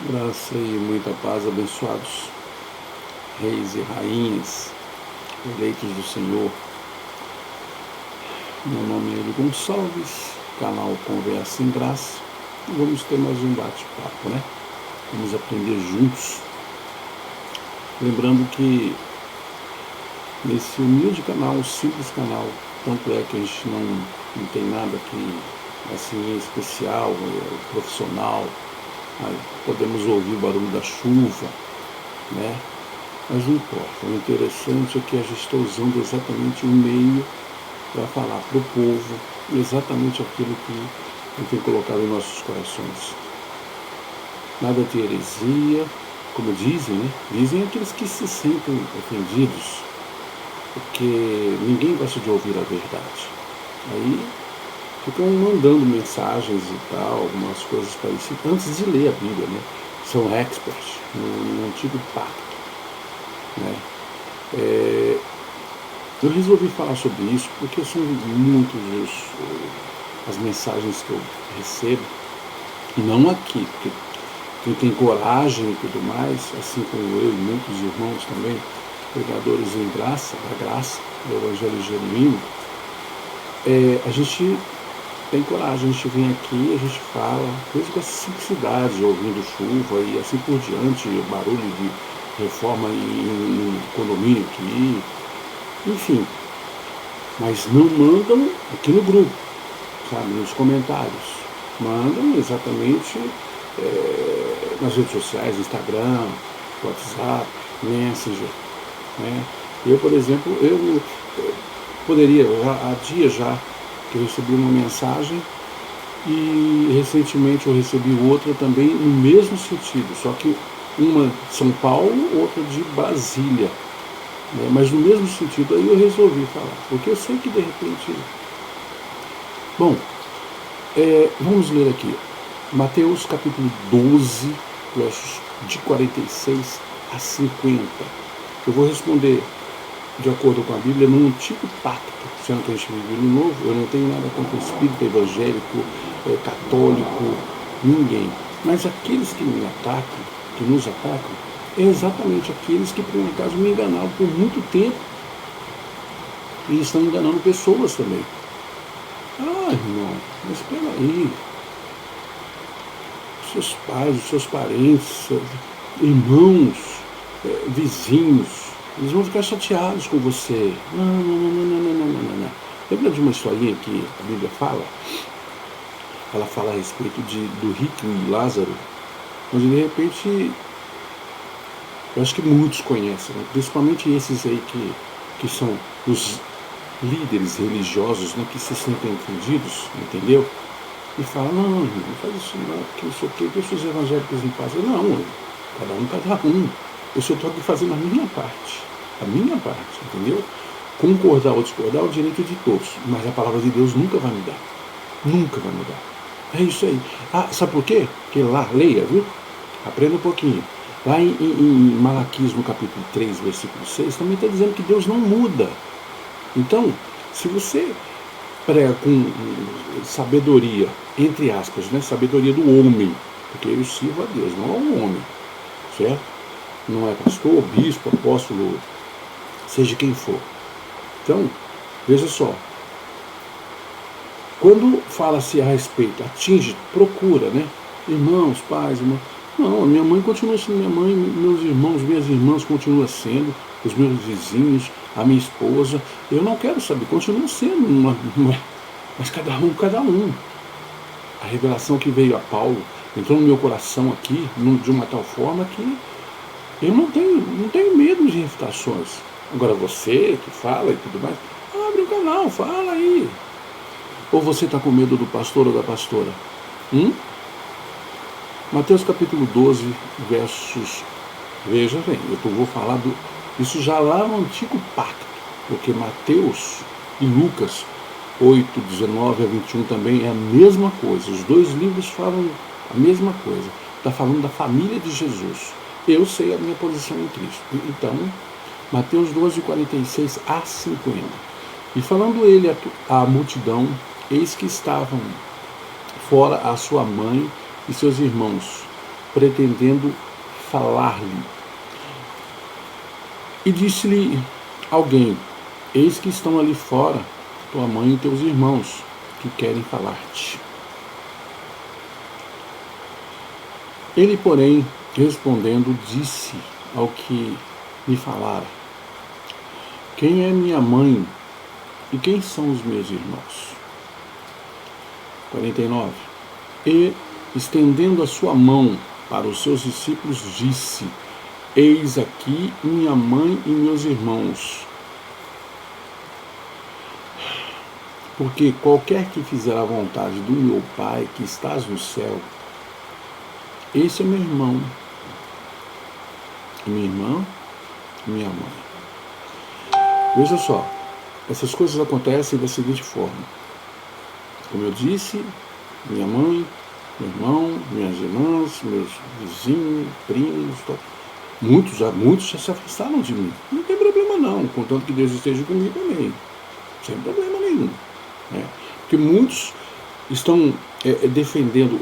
Graça e muita paz, abençoados reis e rainhas, eleitos do Senhor. Meu nome é Eli Gonçalves, canal Conversa em Graça. E vamos ter mais um bate-papo, né? Vamos aprender juntos. Lembrando que nesse humilde canal, simples canal, tanto é que a gente não tem nada que assim especial, profissional. Podemos ouvir o barulho da chuva, né? Mas não importa. O interessante é que a gente está usando exatamente o meio para falar para o povo exatamente aquilo que Ele tem colocado em nossos corações. Nada de heresia, como dizem, né? Dizem aqueles que se sentem ofendidos, porque ninguém gosta de ouvir a verdade. Aí ficam mandando mensagens e tal, algumas coisas parecidas, antes de ler a Bíblia, né? São experts no antigo pacto, né? Eu resolvi falar sobre isso porque são muitos as mensagens que eu recebo, e não aqui, porque quem tem coragem e tudo mais, assim como eu e muitos irmãos também, pregadores em graça, da graça, do Evangelho genuíno, a gente tem coragem, a gente vem aqui, a gente fala, coisa com essa simplicidade, ouvindo chuva e assim por diante, barulho de reforma em condomínio aqui, enfim. Mas não mandam aqui no grupo, sabe, nos comentários. Mandam exatamente nas redes sociais, Instagram, WhatsApp, Messenger, né? Eu, por exemplo, eu poderia, há dias já, que eu recebi uma mensagem e recentemente eu recebi outra também no mesmo sentido, só que uma de São Paulo, outra de Brasília, né? Mas no mesmo sentido. Aí eu resolvi falar, porque eu sei que de repente... Bom, vamos ler aqui, Mateus capítulo 12, versos de 46 a 50. Eu vou responder de acordo com a Bíblia, no antigo pacto, sendo que a gente vive no novo. Eu não tenho nada contra o espírito evangélico, católico, ninguém. Mas aqueles que me atacam, que nos atacam, é exatamente aqueles que por um acaso me enganaram por muito tempo. E estão enganando pessoas também. Ah, irmão, mas espera aí. Os seus pais, os seus parentes, seus irmãos, vizinhos, eles vão ficar chateados com você. Não. Lembra de uma historinha que a Bíblia fala? Ela fala a respeito do rico e Lázaro, onde de repente, eu acho que muitos conhecem, né? Principalmente esses aí que são os líderes religiosos, né, que se sentem ofendidos, entendeu? E falam, não faz isso não, porque não sei o que, deixa os evangélicos em paz. Não, cada um. Eu só estou aqui fazendo a minha parte, entendeu? Concordar ou discordar é o direito de todos, mas a palavra de Deus nunca vai mudar. Nunca vai mudar. É isso aí. Ah, sabe por quê? Porque lá, leia, viu? Aprenda um pouquinho. Lá em Malaquias, no capítulo 3, versículo 6, também está dizendo que Deus não muda. Então, se você prega com sabedoria, entre aspas, né? Sabedoria do homem, porque eu sirvo a Deus, não ao homem, certo? Não é pastor, bispo, apóstolo, seja quem for. Então, veja só, quando fala-se a respeito, atinge, procura, né? Irmãos, pais, irmãos. Não, minha mãe continua sendo minha mãe, meus irmãos, minhas irmãs continuam sendo, os meus vizinhos, a minha esposa. Eu não quero saber, continua sendo mas cada um. A revelação que veio a Paulo entrou no meu coração aqui, de uma tal forma que eu não tenho medo de refutações. Agora você que fala e tudo mais, abre o canal, fala aí. Ou você está com medo do pastor ou da pastora? Mateus capítulo 12, versos... Veja bem, eu vou falar isso já lá no antigo pacto, porque Mateus e Lucas 8, 19 a 21 também é a mesma coisa. Os dois livros falam a mesma coisa. Está falando da família de Jesus. Eu sei a minha posição em Cristo. Então, Mateus 12, 46 a 50. E falando ele à multidão, eis que estavam fora a sua mãe e seus irmãos, pretendendo falar-lhe. E disse-lhe alguém: eis que estão ali fora tua mãe e teus irmãos, que querem falar-te. Ele, porém, respondendo, disse ao que lhe falara: quem é minha mãe e quem são os meus irmãos? 49. E, estendendo a sua mão para os seus discípulos, disse: eis aqui minha mãe e meus irmãos. Porque qualquer que fizer a vontade do meu Pai que estás no céu, esse é meu irmão, minha irmã e minha mãe. Veja só, essas coisas acontecem da seguinte forma. Como eu disse, minha mãe, meu irmão, minhas irmãs, meus vizinhos, primos, muitos já se afastaram de mim. Não tem problema não, contanto que Deus esteja comigo também. Sem problema nenhum. Porque muitos estão defendendo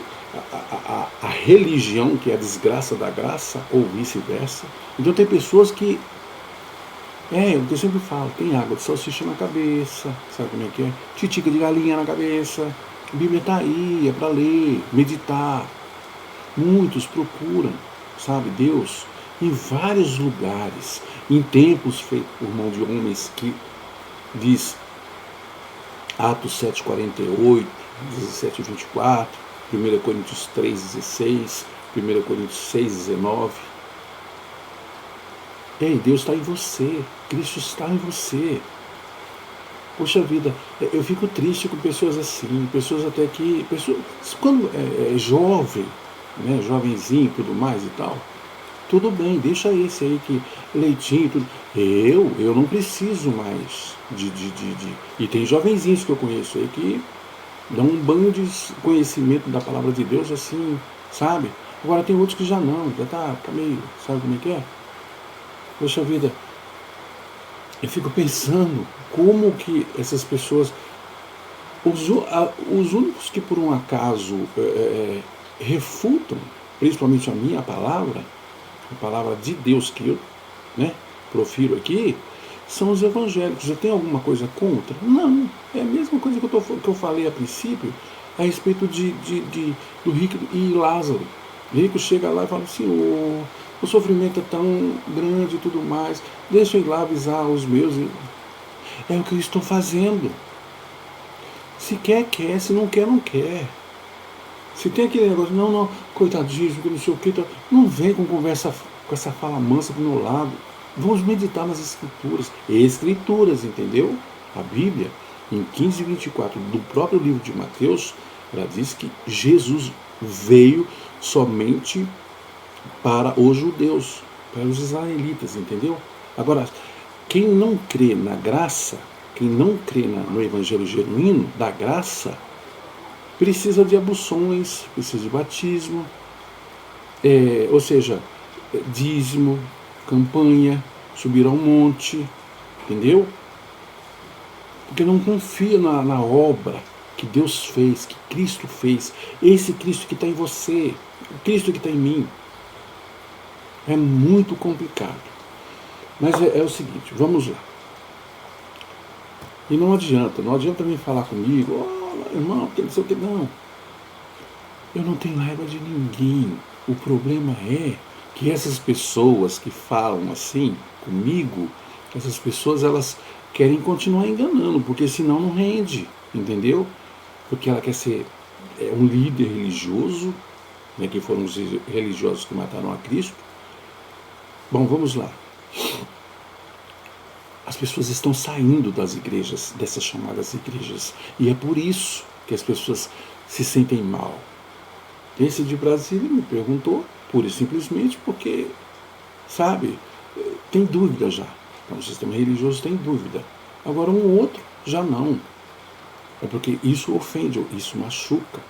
a religião, que é a desgraça da graça, ou vice-versa. Então tem pessoas que, eu sempre falo, tem água de salsicha na cabeça, sabe como é que é? Titica de galinha na cabeça. A Bíblia está aí, é para ler, meditar. Muitos procuram, sabe, Deus em vários lugares, em templos feitos por mão de homens, que diz Atos 7,48, 17,24, 1 Coríntios 3,16, 1 Coríntios 6,19. Deus está em você, Cristo está em você. Poxa vida, eu fico triste com pessoas assim, pessoas até que, quando é jovem, né, jovenzinho e tudo mais e tal, tudo bem, deixa esse aí que leitinho, tudo. Eu não preciso mais E tem jovenzinhos que eu conheço aí que dão um banho de conhecimento da palavra de Deus assim, sabe? Agora tem outros que já não, já tá meio, sabe como é que é? Poxa vida, eu fico pensando como que essas pessoas, os únicos que por um acaso refutam, principalmente a minha palavra, a palavra de Deus que eu profiro aqui, são os evangélicos. Eu tenho alguma coisa contra? Não. É a mesma coisa que eu falei a princípio a respeito do rico e Lázaro. O rico chega lá e fala assim: o sofrimento é tão grande e tudo mais, deixa eu ir lá avisar os meus. É o que eu estou fazendo. Se quer, quer. Se não quer, não quer. Se tem aquele negócio, não, coitadinho, que não sei o que, não vem com conversa, com essa fala mansa pro meu lado. Vamos meditar nas Escrituras, entendeu? A Bíblia, em 15:24 do próprio livro de Mateus, ela diz que Jesus veio somente para os judeus, para os israelitas, entendeu? Agora, quem não crê na graça, quem não crê no evangelho genuíno da graça, precisa de abluções, precisa de batismo, ou seja, dízimo, campanha, subir ao monte, entendeu? Porque não confia na obra que Deus fez, que Cristo fez, esse Cristo que está em você, o Cristo que está em mim. É muito complicado. Mas é o seguinte, vamos lá. E não adianta vir falar comigo, irmão, porque não sei o que, não. Eu não tenho raiva de ninguém. O problema é que essas pessoas que falam assim comigo, essas pessoas, elas querem continuar enganando, porque senão não rende, entendeu? Porque ela quer ser um líder religioso, que foram os religiosos que mataram a Cristo. Bom, vamos lá. As pessoas estão saindo das igrejas, dessas chamadas igrejas, e é por isso que as pessoas se sentem mal. Esse de Brasília me perguntou, pura e simplesmente porque, sabe, tem dúvida já. O sistema religioso tem dúvida. Agora um outro já não. É porque isso ofende, isso machuca.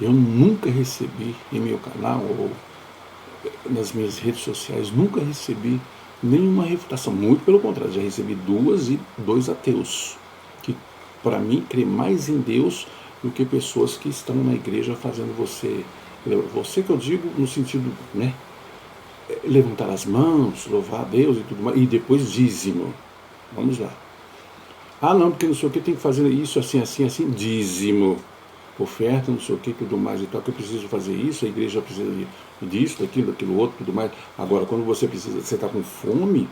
Eu nunca recebi em meu canal ou nas minhas redes sociais, nunca recebi nenhuma refutação. Muito pelo contrário, já recebi 2 ateus, que para mim crê mais em Deus do que pessoas que estão na igreja fazendo você Você que eu digo no sentido, né, levantar as mãos, louvar a Deus e tudo mais, e depois dízimo. Vamos lá. Ah, não, porque não sei o que, tem que fazer isso assim, assim, assim, dízimo. Oferta, não sei o que, tudo mais e tal, que eu preciso fazer isso, a igreja precisa disso, daquilo outro, tudo mais. Agora, quando você está com fome,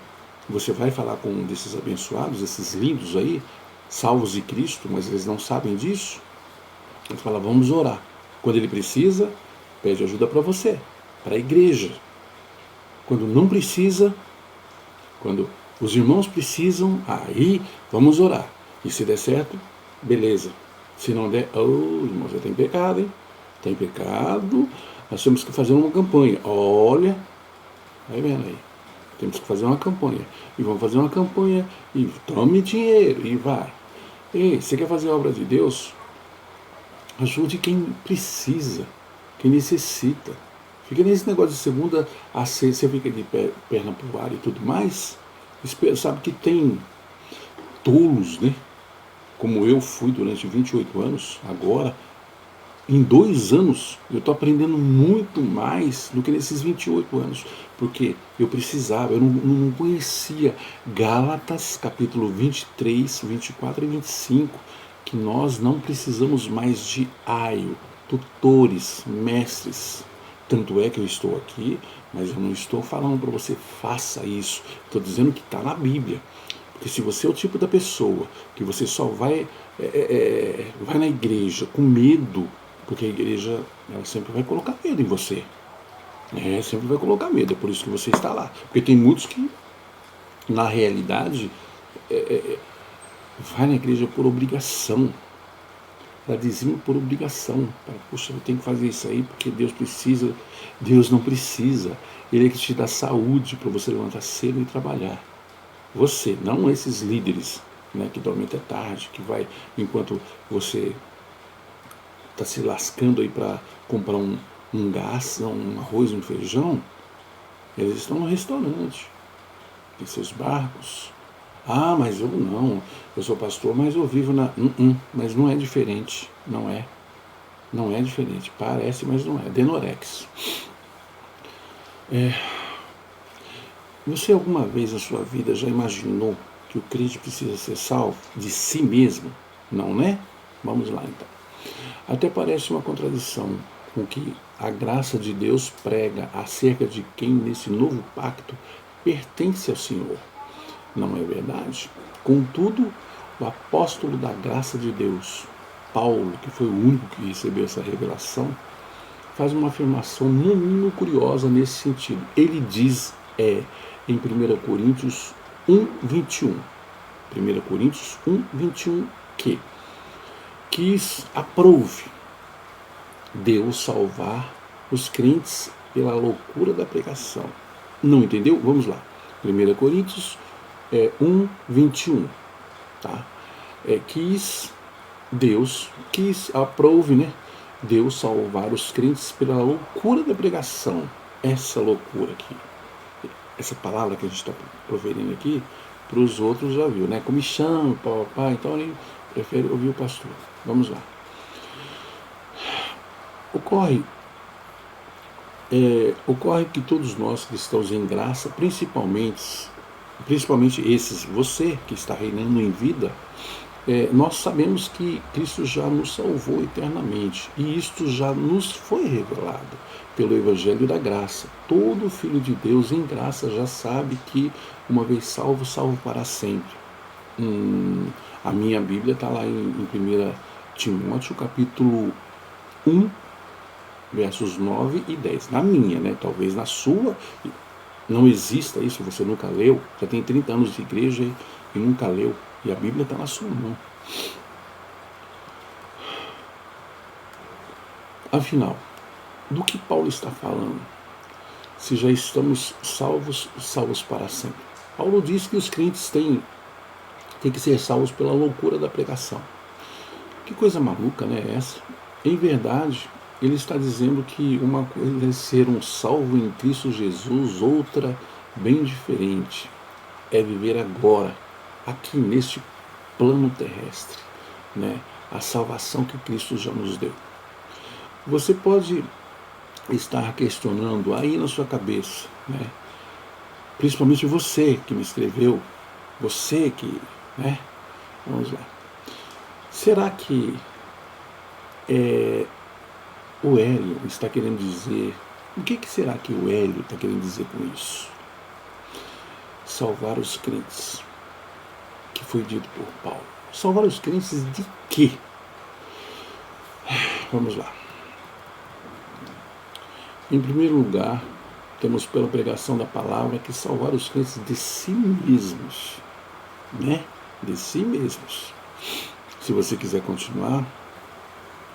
você vai falar com um desses abençoados, esses lindos aí, salvos de Cristo, mas eles não sabem disso. Ele fala, vamos orar. Quando ele precisa, pede ajuda para você, para a igreja. Quando não precisa, quando os irmãos precisam, aí vamos orar. E se der certo, beleza. Se não der, irmão, você tem pecado, hein? Tem pecado. Nós temos que fazer uma campanha. Olha, vai vendo aí. Temos que fazer uma campanha. E vamos fazer uma campanha e tome dinheiro e vai. Ei, você quer fazer a obra de Deus? Ajude quem precisa, quem necessita. Fica nesse negócio de segunda a sexta, você fica de perna pro ar e tudo mais. Sabe que tem tolos, né? Como eu fui durante 28 anos, agora, em 2 anos, eu estou aprendendo muito mais do que nesses 28 anos. Porque eu precisava, eu não conhecia Gálatas, capítulo 23, 24 e 25, que nós não precisamos mais de aio, tutores, mestres. Tanto é que eu estou aqui, mas eu não estou falando para você faça isso. Estou dizendo que está na Bíblia. Porque se você é o tipo da pessoa que você só vai na igreja com medo, porque a igreja ela sempre vai colocar medo em você. Sempre vai colocar medo, é por isso que você está lá. Porque tem muitos que, na realidade, vai na igreja por obrigação. Ela dizima por obrigação. Puxa, eu tenho que fazer isso aí porque Deus precisa. Deus não precisa. Ele é que te dá saúde para você levantar cedo e trabalhar. Você, não esses líderes, né, que dormem até tarde, que vai, enquanto você está se lascando aí para comprar um gás, um arroz, um feijão, eles estão no restaurante, em seus barcos. Ah, mas eu não, eu sou pastor, mas eu vivo na... mas não é diferente, não é. Não é diferente, parece, mas não é. Denorex. Você alguma vez na sua vida já imaginou que o crente precisa ser salvo de si mesmo? Não, né? Vamos lá então. Até parece uma contradição com o que a graça de Deus prega acerca de quem nesse novo pacto pertence ao Senhor. Não é verdade? Contudo, o apóstolo da graça de Deus, Paulo, que foi o único que recebeu essa revelação, faz uma afirmação no mínimo curiosa nesse sentido. Ele diz em 1 Coríntios 1, 21. 1 Coríntios 1, 21, que aprove Deus salvar os crentes pela loucura da pregação. Não entendeu? Vamos lá. 1 Coríntios 1, 21. Tá? Aprove, né? Deus salvar os crentes pela loucura da pregação. Essa loucura aqui. Essa palavra que a gente está proferindo aqui, para os outros já viu, né? Comichão, papai, então ele prefere ouvir o pastor. Vamos lá. Ocorre que todos nós cristãos em graça, principalmente esses, você que está reinando em vida, nós sabemos que Cristo já nos salvou eternamente, e isto já nos foi revelado pelo Evangelho da Graça. Todo filho de Deus em graça já sabe que uma vez salvo, salvo para sempre. A minha Bíblia está lá em 1 Timóteo, capítulo 1, versos 9 e 10. Na minha, né? Talvez na sua não exista isso, você nunca leu, já tem 30 anos de igreja e nunca leu, e a Bíblia está na sua mão. Afinal, do que Paulo está falando? Se já estamos salvos para sempre. Paulo diz que os crentes têm que ser salvos pela loucura da pregação. Que coisa maluca, né, essa? Em verdade, ele está dizendo que uma coisa é ser um salvo em Cristo Jesus, outra bem diferente. É viver agora, aqui neste plano terrestre, né? A salvação que Cristo já nos deu. Você pode estar questionando aí na sua cabeça, né? Principalmente você que me escreveu, você que, né? Vamos lá. Será que o Hélio está querendo dizer... O que será que o Hélio está querendo dizer com isso? Salvar os crentes, que foi dito por Paulo. Salvar os crentes de quê? Vamos lá. Em primeiro lugar, temos pela pregação da palavra que salvar os crentes de si mesmos, né? De si mesmos. Se você quiser continuar,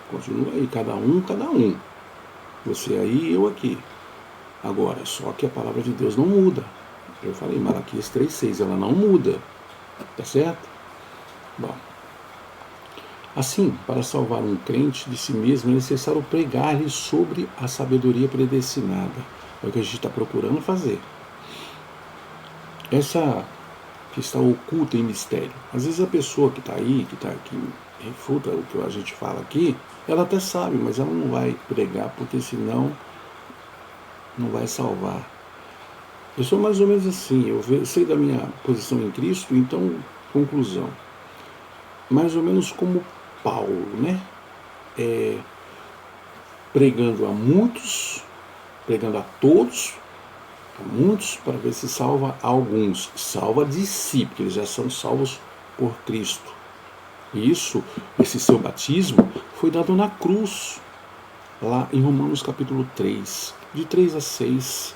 continua aí, cada um. Você aí, eu aqui. Agora, só que a palavra de Deus não muda. Eu falei, Malaquias 3,6, ela não muda. Tá certo? Bom. Assim, para salvar um crente de si mesmo, é necessário pregar-lhe sobre a sabedoria predestinada. É o que a gente está procurando fazer. Essa que está oculta em mistério. Às vezes a pessoa que está aí, que refuta o que a gente fala aqui, ela até sabe, mas ela não vai pregar, porque senão não vai salvar. Eu sou mais ou menos assim, eu sei da minha posição em Cristo, então, conclusão. Mais ou menos como Paulo, né? Pregando a muitos, pregando a todos, a muitos, para ver se salva alguns. Salva de si, porque eles já são salvos por Cristo. Isso, esse seu batismo, foi dado na cruz, lá em Romanos capítulo 3, de 3 a 6.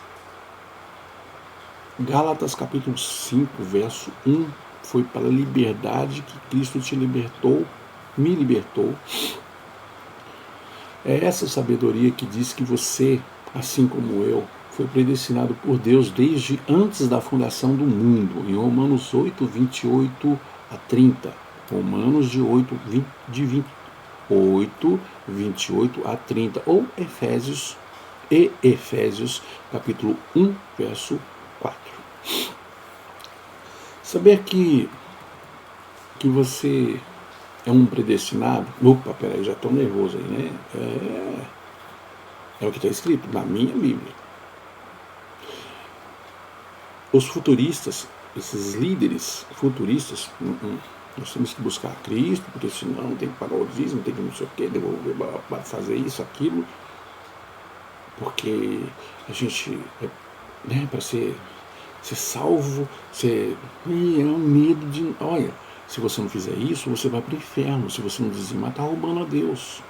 Gálatas capítulo 5, verso 1, foi para a liberdade que Cristo te libertou, me libertou. É essa sabedoria que diz que você, assim como eu, foi predestinado por Deus desde antes da fundação do mundo, em Romanos 8, 28 a 30. Romanos de 28 a 30, ou Efésios capítulo 1, verso 4. Saber que você é um predestinado. Opa, peraí, já estou nervoso aí, né? É o que está escrito na minha Bíblia. Os futuristas, esses líderes futuristas, nós temos que buscar Cristo, porque senão tem que pagar o dízimo, tem que não sei o quê, devolver, fazer isso, aquilo, porque a gente, né, para ser salvo, é um medo de... Olha, se você não fizer isso, você vai para o inferno. Se você não dizimar, está roubando a Deus.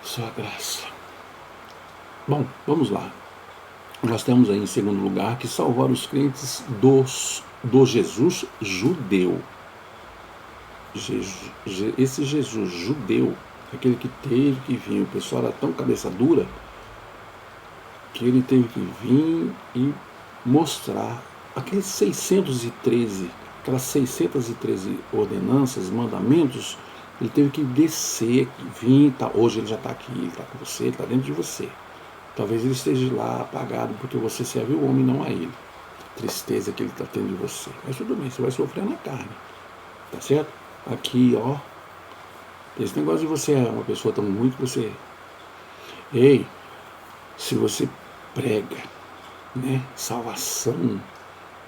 Só a graça. Bom, vamos lá. Nós temos aí em segundo lugar que salvar os crentes do Jesus judeu. Esse Jesus judeu, aquele que teve que vir, o pessoal era tão cabeça dura que ele teve que vir e mostrar aquelas 613 ordenanças, mandamentos. Ele teve que descer, vir, hoje ele já está aqui, ele está com você, ele está dentro de você. Talvez ele esteja lá apagado porque você serve o homem, não a ele. Tristeza que ele está tendo de você. Mas tudo bem, você vai sofrer na carne. Tá certo? Aqui, ó. Esse negócio de você é uma pessoa tão ruim que você... Ei, se você prega, né, salvação,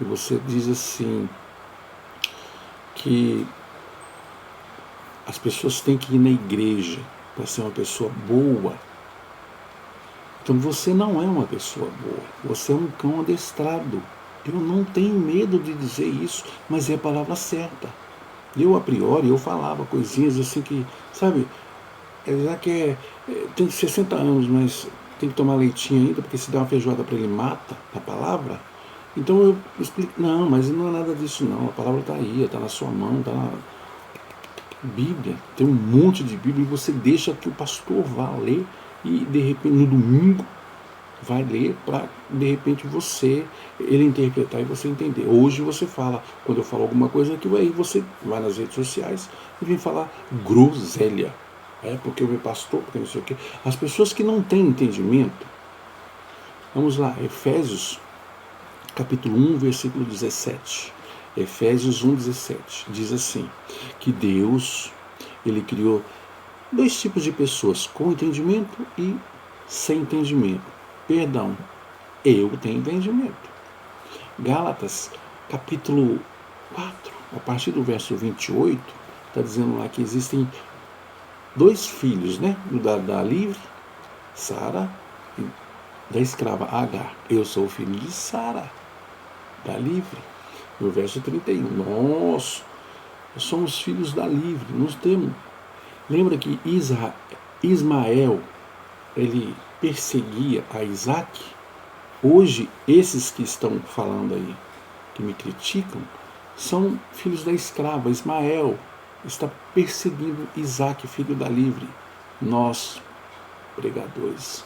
e você diz assim, que as pessoas têm que ir na igreja para ser uma pessoa boa, então você não é uma pessoa boa, você é um cão adestrado. Eu não tenho medo de dizer isso, mas é a palavra certa. Eu, a priori, eu falava coisinhas assim que, sabe, já que tem 60 anos, mas tem que tomar leitinho ainda, porque se der uma feijoada para ele mata a palavra. Então eu explico, não, mas não é nada disso não, a palavra está aí, está na sua mão, está na Bíblia, tem um monte de Bíblia, e você deixa que o pastor vá ler, e de repente no domingo vai ler para de repente ele interpretar e você entender. Hoje você fala, quando eu falo alguma coisa aqui, aí você vai nas redes sociais e vem falar groselha. Porque eu vi pastor, porque não sei o quê. As pessoas que não têm entendimento, vamos lá, Efésios capítulo 1, versículo 17. Efésios 1, 17, diz assim, que Deus, ele criou dois tipos de pessoas, com entendimento e sem entendimento. Perdão, eu tenho entendimento. Gálatas, capítulo 4, a partir do verso 28, está dizendo lá que existem dois filhos, né? Da livre, Sara, e da escrava Agar. Eu sou o filho de Sara, da livre. No verso 31, nós somos filhos da livre. Nós temos. Lembra que Ismael, ele perseguia a Isaac? Hoje, esses que estão falando aí, que me criticam, são filhos da escrava. Ismael está perseguindo Isaac, filho da livre. Nós, pregadores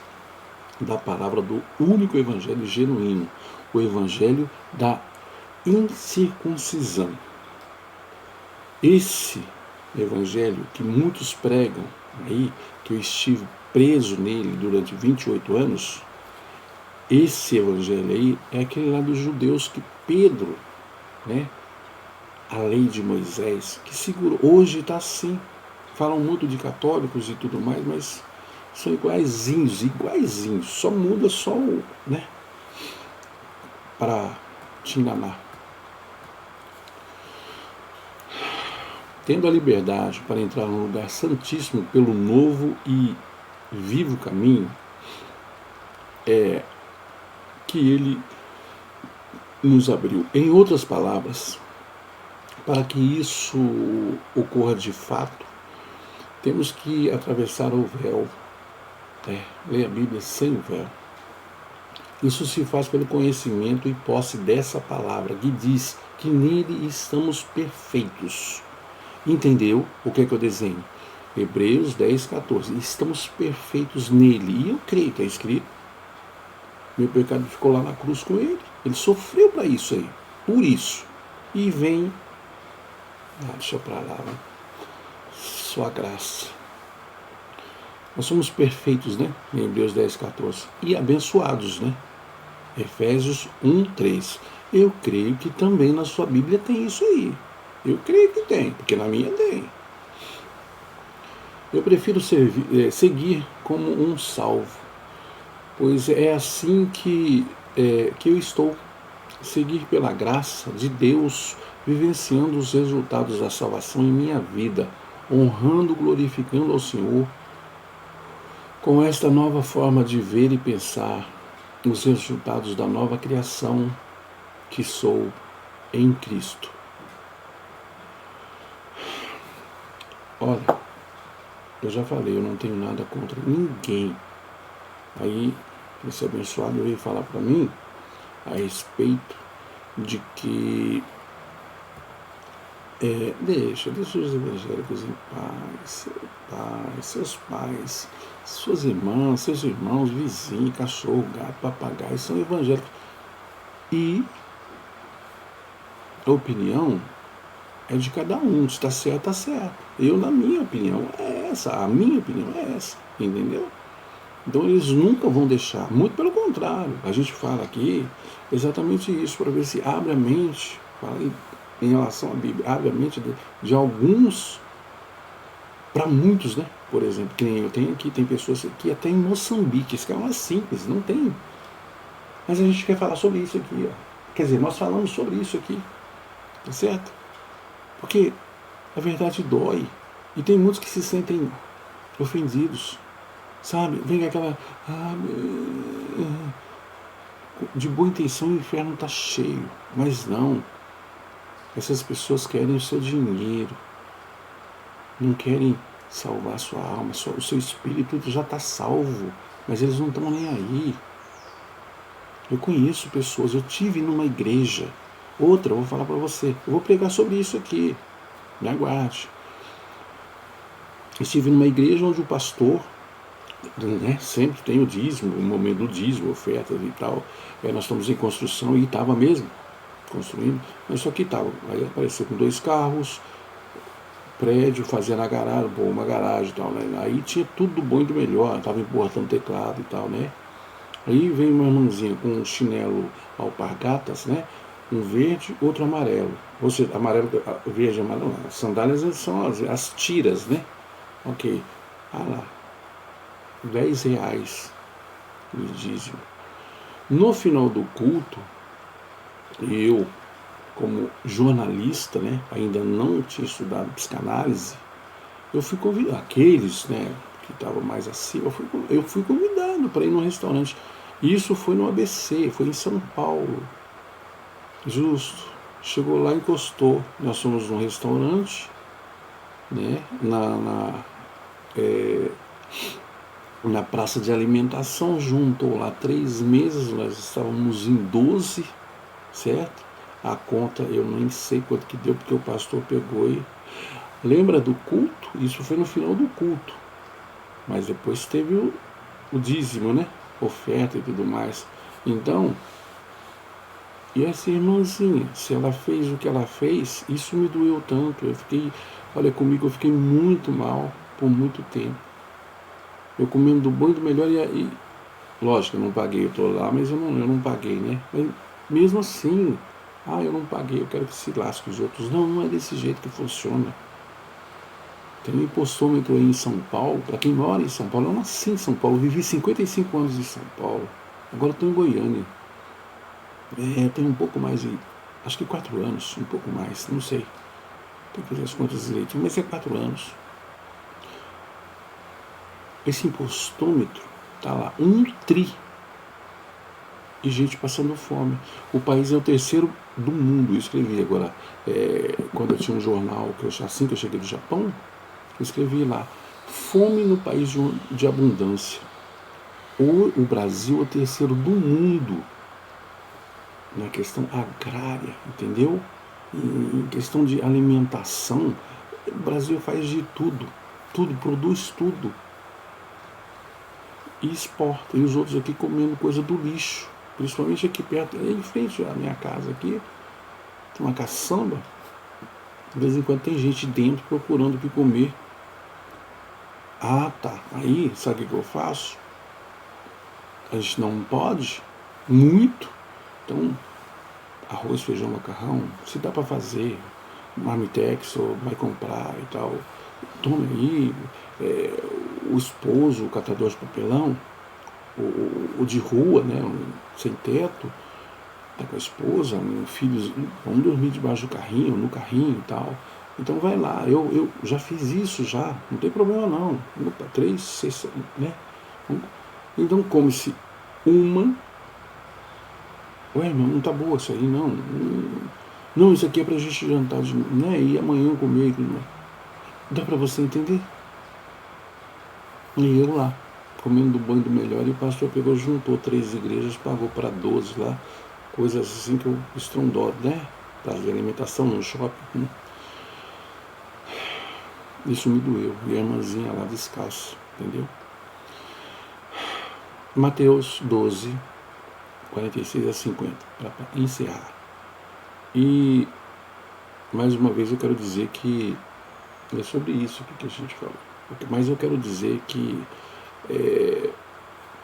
da palavra do único evangelho genuíno, o evangelho da incircuncisão. Esse evangelho que muitos pregam aí, que eu estive preso nele durante 28 anos, esse evangelho aí é aquele lá dos judeus que Pedro, né, a lei de Moisés, que segurou. Hoje está assim. Falam muito de católicos e tudo mais, mas são iguaizinhos, só muda só o, né, para te enganar. Tendo a liberdade para entrar no lugar santíssimo pelo novo e vivo caminho, que ele nos abriu. Em outras palavras, para que isso ocorra de fato, temos que atravessar o véu. Ler a Bíblia sem o véu. Isso se faz pelo conhecimento e posse dessa palavra, que diz que nele estamos perfeitos. Entendeu o que é que eu desenho? Hebreus 10, 14. Estamos perfeitos nele. E eu creio, está escrito. Meu pecado ficou lá na cruz com ele. Ele sofreu para isso aí. Por isso. E vem. Deixa para lá. Né? Sua graça. Nós somos perfeitos, né? Em Hebreus 10, 14. E abençoados, né? Efésios 1, 3. Eu creio que também na sua Bíblia tem isso aí. Eu creio que tem, porque na minha tem. Eu prefiro seguir como um salvo, pois é assim que eu estou. Seguir pela graça de Deus, vivenciando os resultados da salvação em minha vida, honrando, glorificando ao Senhor, com esta nova forma de ver e pensar, os resultados da nova criação que sou em Cristo. Olha, eu já falei, eu não tenho nada contra ninguém. Aí, esse abençoado veio falar para mim a respeito de que deixa os evangélicos em paz, seu pai, seus pais, suas irmãs, seus irmãos, vizinhos, cachorro, gato, papagaio, são evangélicos. E a opinião é de cada um, se está certo, está certo. Eu, na minha opinião, é essa, a minha opinião é essa, entendeu? Então eles nunca vão deixar, muito pelo contrário, a gente fala aqui exatamente isso, para ver se abre a mente, fala em relação à Bíblia, abre a mente de alguns, para muitos, né? Por exemplo, que nem eu tenho aqui, tem pessoas que até em Moçambique, isso que é uma simples, não tem. Mas a gente quer falar sobre isso aqui, ó. Quer dizer, nós falamos sobre isso aqui, tá certo? Porque a verdade dói, e tem muitos que se sentem ofendidos, sabe? Vem aquela... de boa intenção o inferno está cheio, mas não. Essas pessoas querem o seu dinheiro, não querem salvar a sua alma, o seu espírito já está salvo, mas eles não estão nem aí. Eu conheço pessoas, eu tive numa igreja, outra, eu vou falar para você, eu vou pregar sobre isso aqui, me aguarde. Eu estive numa igreja onde o pastor, né, sempre tem o dízimo, o momento do dízimo, ofertas e tal, nós estamos em construção e estava mesmo construindo, mas só que estava, aí apareceu com 2 carros, prédio, fazia na garagem, uma garagem e tal, né? Aí tinha tudo do bom e do melhor, estava importando teclado e tal, né? Aí vem uma irmãzinha com um chinelo alpargatas, né? Um verde, outro amarelo. Ou seja, amarelo, verde e amarelo, as sandálias são as tiras, né? Ok. Ah lá, R$ 10 de dízimo. No final do culto, eu, como jornalista, né, ainda não tinha estudado psicanálise, eu fui convidado, aqueles, né, que estavam mais acima, eu fui convidado para ir num restaurante. Isso foi no ABC, foi em São Paulo. Justo. Chegou lá, encostou. Nós fomos num restaurante, né, na praça de alimentação, juntou lá 3 mesas, nós estávamos em 12, certo? A conta eu nem sei quanto que deu, porque o pastor pegou e... Lembra do culto? Isso foi no final do culto. Mas depois teve o dízimo, né? Oferta e tudo mais. Então, e essa irmãzinha, se ela fez o que ela fez, isso me doeu tanto. Eu fiquei, olha comigo, eu fiquei muito mal por muito tempo. Eu comendo do bom e do melhor e lógico, eu não paguei, eu tô lá, mas eu não paguei, né? Mas mesmo assim, eu não paguei, eu quero que se lasque os outros. Não, não é desse jeito que funciona. Tem um impostômetro aí em São Paulo, para quem mora em São Paulo, eu nasci em São Paulo, vivi 55 anos em São Paulo, agora estou em Goiânia. Tenho um pouco mais de, acho que 4 anos, um pouco mais, não sei. Tem que fazer as contas direitinho, mas é 4 anos. Esse impostômetro tá lá, 1 tri de gente passando fome. O país é o terceiro do mundo. Eu escrevi agora, quando eu tinha um jornal, assim que eu cheguei do Japão, eu escrevi lá, fome no país de abundância. O Brasil é o terceiro do mundo na questão agrária, entendeu? Em questão de alimentação, o Brasil faz de tudo, produz tudo e exporta. E os outros aqui comendo coisa do lixo, principalmente aqui perto, em frente à minha casa aqui, tem uma caçamba, de vez em quando tem gente dentro procurando o que comer. Ah, tá. Aí, sabe o que eu faço? A gente não pode muito, então arroz, feijão, macarrão, se dá para fazer, marmitex, ou vai comprar e tal, toma aí, o esposo, o catador de papelão, o de rua, né, sem teto, tá com a esposa, filhos, vão dormir debaixo do carrinho, no carrinho e tal. Então vai lá, eu já fiz isso já, não tem problema não. 3, 6, né? Então come-se uma. Ué, mas não tá boa isso aí, não. Não, isso aqui é pra gente jantar, né? E amanhã comer. Dá pra você entender? E eu lá, comendo do bom e do melhor, e o pastor pegou, juntou 3 igrejas, pagou para 12 lá, coisas assim que eu estrondoso, né? Praça de alimentação no shopping. Isso me doeu. E a irmãzinha lá descalça, entendeu? Mateus 12, 46 a 50, para encerrar. E, mais uma vez, eu quero dizer que é sobre isso que a gente falou. Mas eu quero dizer que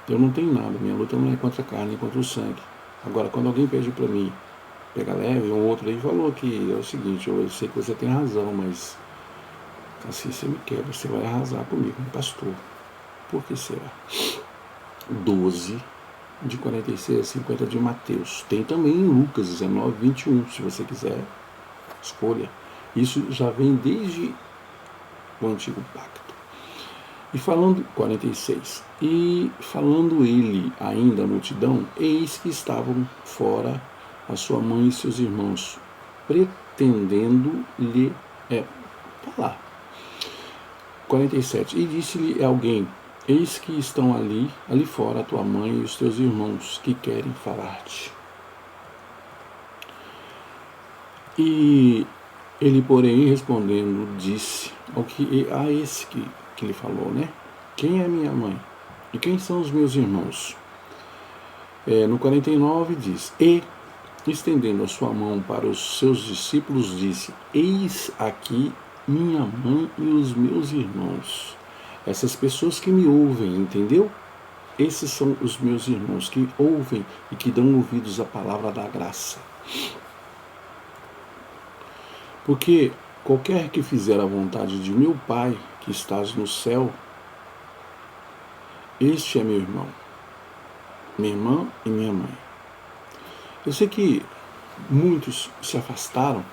eu não tenho nada, minha luta não é contra a carne, nem contra o sangue. Agora, quando alguém pede para mim pegar leve, um outro aí falou que é o seguinte, eu sei que você tem razão, mas assim você me quebra, você vai arrasar comigo, pastor. Por que será? 12, de 46 a 50 de Mateus. Tem também em Lucas 19, 21, se você quiser, escolha. Isso já vem desde o Antigo Pacto. E falando, 46, e falando ele ainda a multidão, eis que estavam fora a sua mãe e seus irmãos, pretendendo lhe falar. 47, e disse-lhe alguém, eis que estão ali fora a tua mãe e os teus irmãos, que querem falar-te. E ele, porém, respondendo, disse a esse que lhe falou, né? Quem é minha mãe? E quem são os meus irmãos? No 49 diz, e, estendendo a sua mão para os seus discípulos, disse, eis aqui minha mãe e os meus irmãos. Essas pessoas que me ouvem, entendeu? Esses são os meus irmãos que ouvem e que dão ouvidos à palavra da graça. Porque qualquer que fizer a vontade de meu Pai, que estás no céu, Este é meu irmão, minha irmã e minha mãe. Eu sei que muitos se afastaram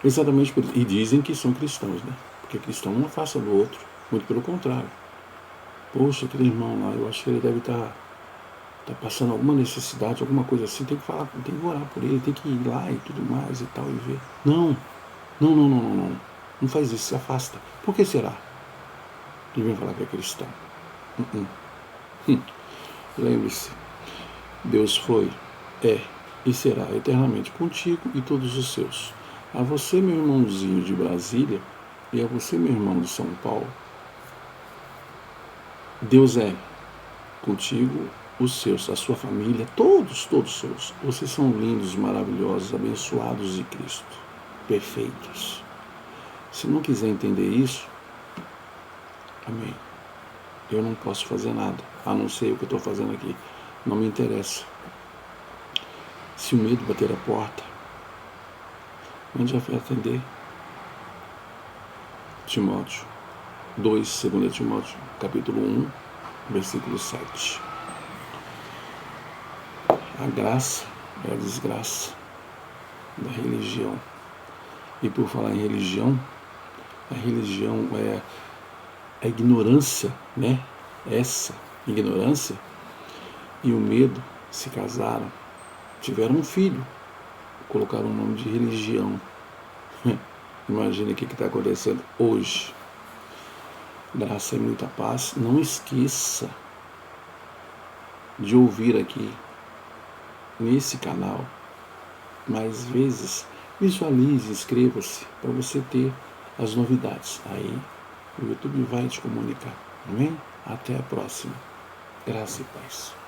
exatamente por isso, e dizem que são cristãos, né? Porque cristão não afasta do outro, muito pelo contrário. Poxa, aquele irmão lá, eu acho que ele deve estar passando alguma necessidade, alguma coisa assim, tem que falar, tem que orar por ele, tem que ir lá e tudo mais e tal, e ver. Não, não, não, não, não, não. Não faz isso, se afasta. Por que será? Ele vem falar que é cristão. Lembre-se, Deus foi, é e será eternamente contigo e todos os seus. A você, meu irmãozinho de Brasília, e a você, meu irmão de São Paulo, Deus é contigo, os seus, a sua família, todos, todos seus. Vocês são lindos, maravilhosos, abençoados de Cristo, perfeitos. Se não quiser entender isso, amém. Eu não posso fazer nada, a não ser o que eu estou fazendo aqui. Não me interessa. Se o medo bater a porta, onde a fé atender? Timóteo 2, 2 Timóteo, capítulo 1, versículo 7. A graça é a desgraça da religião. E por falar em religião, a religião é a ignorância, né? Essa ignorância e o medo se casaram, tiveram um filho, colocaram o nome de religião. Imagina o que está acontecendo hoje. Graça e muita paz. Não esqueça de ouvir aqui nesse canal mais vezes. Visualize, inscreva-se para você ter as novidades. Aí o YouTube vai te comunicar. Amém? Até a próxima. Graça e paz.